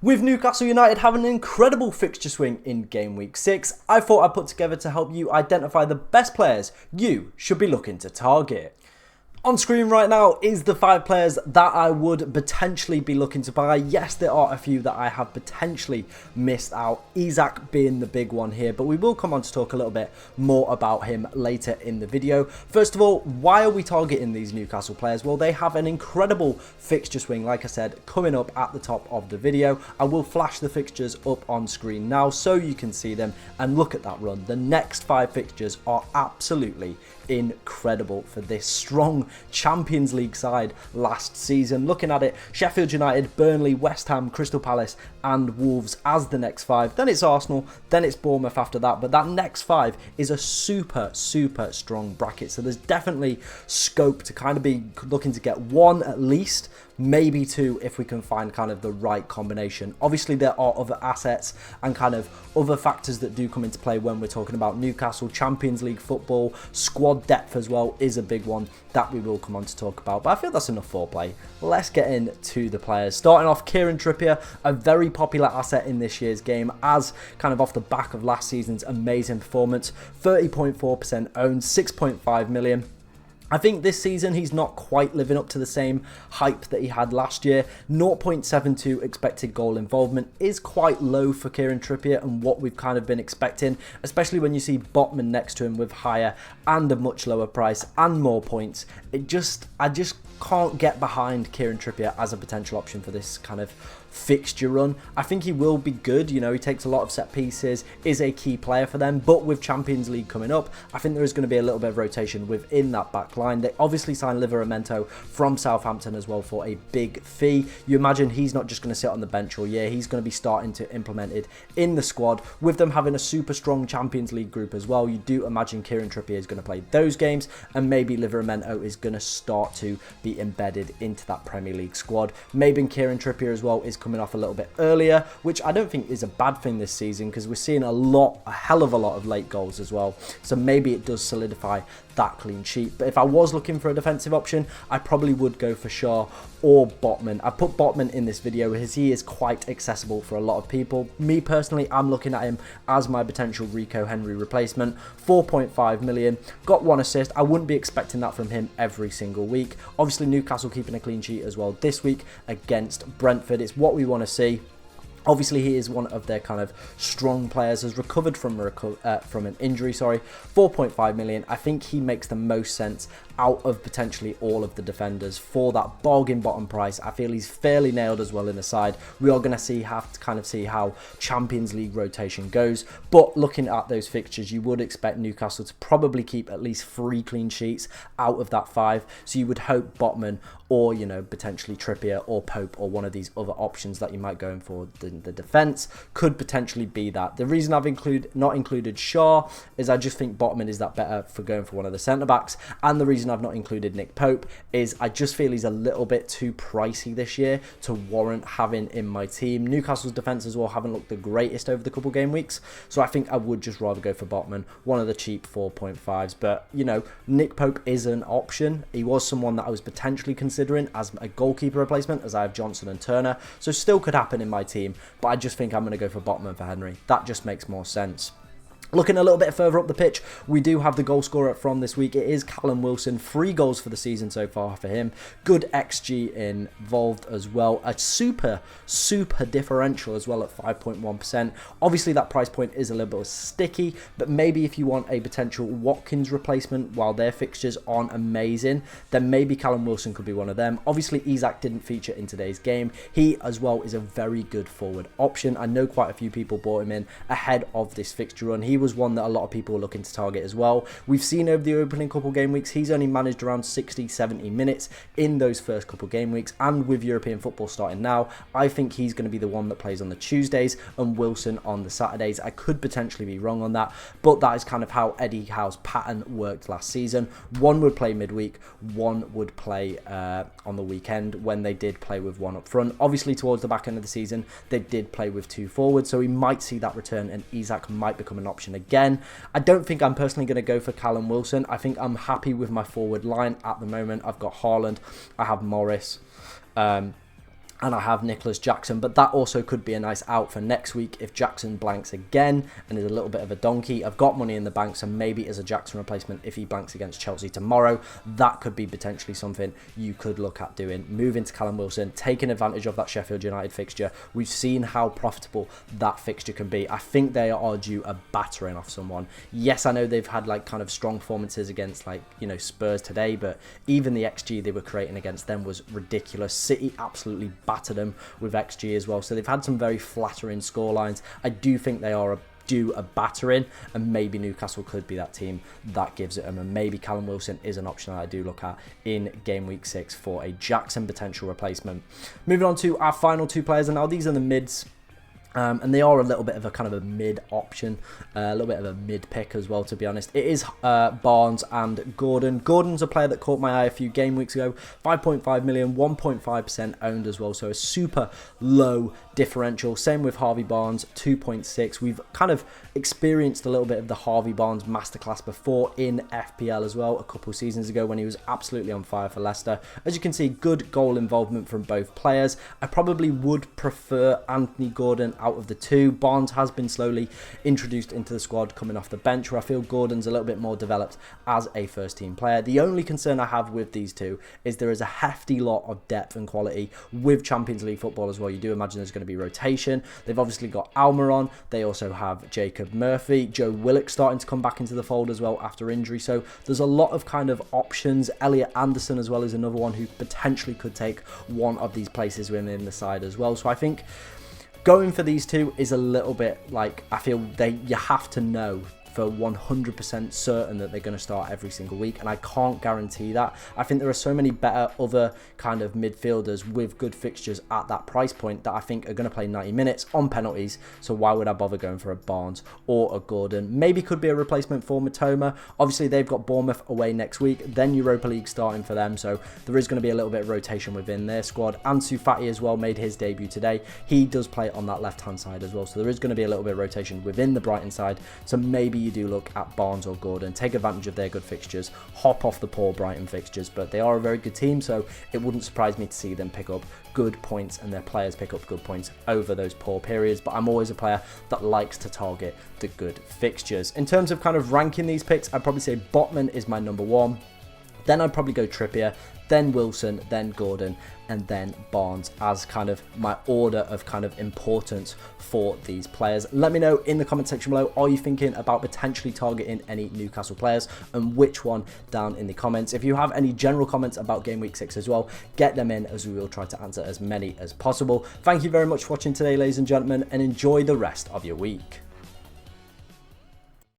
With Newcastle United having an incredible fixture swing in Game Week 6, I thought I'd put together to help you identify the best players you should be looking to target. On screen right now is the 5 players that I would potentially be looking to buy. Yes, there are a few that I have potentially missed out, Isak being the big one here, but we will come on to talk a little bit more about him later in the video. First of all, why are we targeting these Newcastle players? Well, they have an incredible fixture swing, like I said, coming up at the top of the video. I will flash the fixtures up on screen now so you can see them and look at that run. The next 5 fixtures are absolutely incredible for this strong Champions League side last season. Looking at it, Sheffield United, Burnley, West Ham, Crystal Palace and Wolves as the next 5. Then it's Arsenal, then it's Bournemouth after that. But that next 5 is a super strong bracket. So there's definitely scope to kind of be looking to get 1 at least, maybe 2 if we can find kind of the right combination. Obviously there are other assets and kind of other factors that do come into play when we're talking about Newcastle. Champions League football, squad depth as well is a big one that we will come on to talk about, but I feel that's enough foreplay. Let's get into the players. Starting off, Kieran Trippier, a very popular asset in this year's game as kind of off the back of last season's amazing performance. 30.4% owned, 6.5 million. I think this season he's not quite living up to the same hype that he had last year. 0.72 expected goal involvement is quite low for Kieran Trippier and what we've kind of been expecting, especially when you see Botman next to him with higher and a much lower price and more points. I just can't get behind Kieran Trippier as a potential option for this kind of fixture run. I think he will be good, you know, he takes a lot of set pieces, is a key player for them, but with Champions League coming up, I think there is going to be a little bit of rotation within that back line. They obviously signed Livramento from Southampton as well for a big fee. You imagine he's not just going to sit on the bench all year, he's going to be starting to implement it in the squad. With them having a super strong Champions League group as well, you do imagine Kieran Trippier is going to play those games and maybe Livramento is going to start to be embedded into that Premier League squad. Maybe Kieran Trippier as well is coming off a little bit earlier, which I don't think is a bad thing this season because we're seeing a hell of a lot of late goals as well. So maybe it does solidify that clean sheet. But if I was looking for a defensive option, I probably would go for Shaw or Botman. I put Botman in this video because he is quite accessible for a lot of people. Me personally, I'm looking at him as my potential Rico Henry replacement. 4.5 million, got 1 assist. I wouldn't be expecting that from him every single week. Obviously Newcastle keeping a clean sheet as well this week against Brentford. It's what we want to see. Obviously, he is one of their kind of strong players, has recovered from an injury, 4.5 million. I think he makes the most sense out of potentially all of the defenders for that bargain bottom price. I feel he's fairly nailed as well in the side. We are going to have to kind of see how Champions League rotation goes, but looking at those fixtures, you would expect Newcastle to probably keep at least 3 clean sheets out of that 5, so you would hope Botman or, you know, potentially Trippier or Pope or one of these other options that you might go in for the defence could potentially be that. The reason I've not included Shaw is I just think Botman is that better for going for one of the centre-backs, and the reason I've not included Nick Pope is I just feel he's a little bit too pricey this year to warrant having in my team. Newcastle's defence as well haven't looked the greatest over the couple game weeks, so I think I would just rather go for Botman, one of the cheap 4.5s. But, you know, Nick Pope is an option. He was someone that I was potentially considering as a goalkeeper replacement, as I have Johnson and Turner, so still could happen in my team, but I just think I'm going to go for Botman for Henry. That just makes more sense. Looking a little bit further up the pitch, we do have the goal scorer from this week. It is Callum Wilson. 3 goals for the season so far for him. Good XG involved as well. A super differential as well at 5.1%. Obviously, that price point is a little bit sticky, but maybe if you want a potential Watkins replacement while their fixtures aren't amazing, then maybe Callum Wilson could be one of them. Obviously, Isak didn't feature in today's game. He as well is a very good forward option. I know quite a few people bought him in ahead of this fixture run. He was one that a lot of people were looking to target as well. We've seen over the opening couple game weeks, he's only managed around 60-70 minutes in those first couple game weeks, and with European football starting now, I think he's going to be the one that plays on the Tuesdays and Wilson on the Saturdays. I could potentially be wrong on that, but that is kind of how Eddie Howe's pattern worked last season. One would play midweek, one would play on the weekend when they did play with 1 up front. Obviously towards the back end of the season, they did play with 2 forwards, so we might see that return and Isak might become an option option again. I don't think I'm personally going to go for Callum Wilson. I think I'm happy with my forward line at the moment. I've got Haaland, I have Morris, and I have Nicholas Jackson, but that also could be a nice out for next week if Jackson blanks again and is a little bit of a donkey. I've got money in the bank, so maybe as a Jackson replacement, if he blanks against Chelsea tomorrow, that could be potentially something you could look at doing. Moving to Callum Wilson, taking advantage of that Sheffield United fixture. We've seen how profitable that fixture can be. I think they are due a battering off someone. Yes, I know they've had like kind of strong performances against like, you know, Spurs today, but even the XG they were creating against them was ridiculous. City absolutely battered them with XG as well, so they've had some very flattering scorelines. I do think they are due a battering, and maybe Newcastle could be that team that gives it them, and maybe Callum Wilson is an option that I do look at in game week 6 for a Jackson potential replacement. Moving on to our final 2 players, and now these are the mids. And they are a little bit of a kind of a mid option, a little bit of a mid pick as well, to be honest. It is Barnes and Gordon. Gordon's a player that caught my eye a few game weeks ago. 5.5 million, 1.5% owned as well, so a super low differential. Same with Harvey Barnes, 2.6. We've kind of experienced a little bit of the Harvey Barnes masterclass before in FPL as well, a couple of seasons ago when he was absolutely on fire for Leicester. As you can see, good goal involvement from both players. I probably would prefer Anthony Gordon out of the 2. Barnes has been slowly introduced into the squad coming off the bench, where I feel Gordon's a little bit more developed as a first team player. The only concern I have with these 2 is there is a hefty lot of depth and quality with Champions League football as well. You do imagine there's going to be rotation. They've obviously got Almiron. They also have Jacob Murphy. Joe Willock starting to come back into the fold as well after injury. So there's a lot of kind of options. Elliot Anderson as well is another one who potentially could take one of these places within the side as well. So I think going for these 2 is a little bit like, I feel you have to know for 100% certain that they're going to start every single week, and I can't guarantee that. I think there are so many better other kind of midfielders with good fixtures at that price point that I think are going to play 90 minutes on penalties, so why would I bother going for a Barnes or a Gordon? Maybe could be a replacement for Matoma. Obviously they've got Bournemouth away next week, then Europa League starting for them, so there is going to be a little bit of rotation within their squad. Ansu Fati as well made his debut today. He does play on that left hand side as well, so there is going to be a little bit of rotation within the Brighton side, so maybe you do look at Barnes or Gordon, take advantage of their good fixtures, hop off the poor Brighton fixtures, but they are a very good team, so it wouldn't surprise me to see them pick up good points and their players pick up good points over those poor periods. But I'm always a player that likes to target the good fixtures. In terms of kind of ranking these picks, I'd probably say Botman is my number 1. Then I'd probably go Trippier, then Wilson, then Gordon, and then Barnes as kind of my order of kind of importance for these players. Let me know in the comment section below, are you thinking about potentially targeting any Newcastle players, and which one down in the comments. If you have any general comments about Game Week 6 as well, get them in, as we will try to answer as many as possible. Thank you very much for watching today, ladies and gentlemen, and enjoy the rest of your week.